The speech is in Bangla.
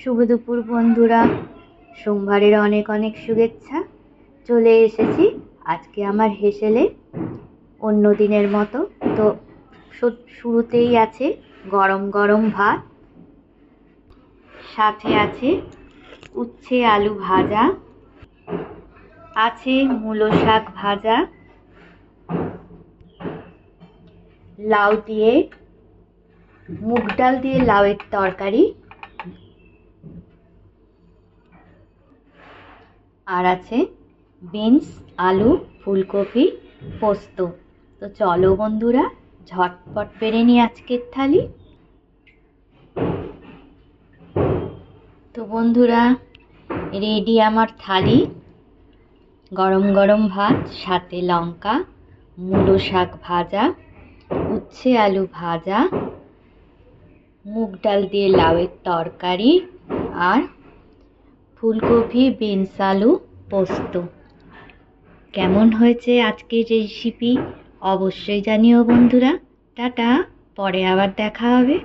শুভ দুপুর বন্ধুরা, সোমবারের অনেক অনেক শুভেচ্ছা। চলে এসেছি আজকে আমার হেসেলে অন্য দিনের মতো। তো শুরুতেই আছে গরম গরম ভাত, সাথে আছে উচ্ছে আলু ভাজা, আছে মূলো শাক ভাজা, লাউ দিয়ে মুগ ডাল দিয়ে লাউয়ের তরকারি, আর আছে বিনস আলু ফুলকপি পোস্ত। তো চলো বন্ধুরা, ঝটপট বেড়ে নিই আজকের থালি। তো বন্ধুরা, রেডি আমার থালি। গরম গরম ভাত, সাথে লঙ্কা, মূলো শাক ভাজা, উচ্ছে আলু ভাজা, মুগ ডাল দিয়ে লাউয়ের তরকারি, আর ফুলকপি বিনস আলু পোস্ত। কেমন হয়েছে আজকের রেসিপি অবশ্যই জানিও বন্ধুরা। টাটা, পরে আবার দেখা হবে।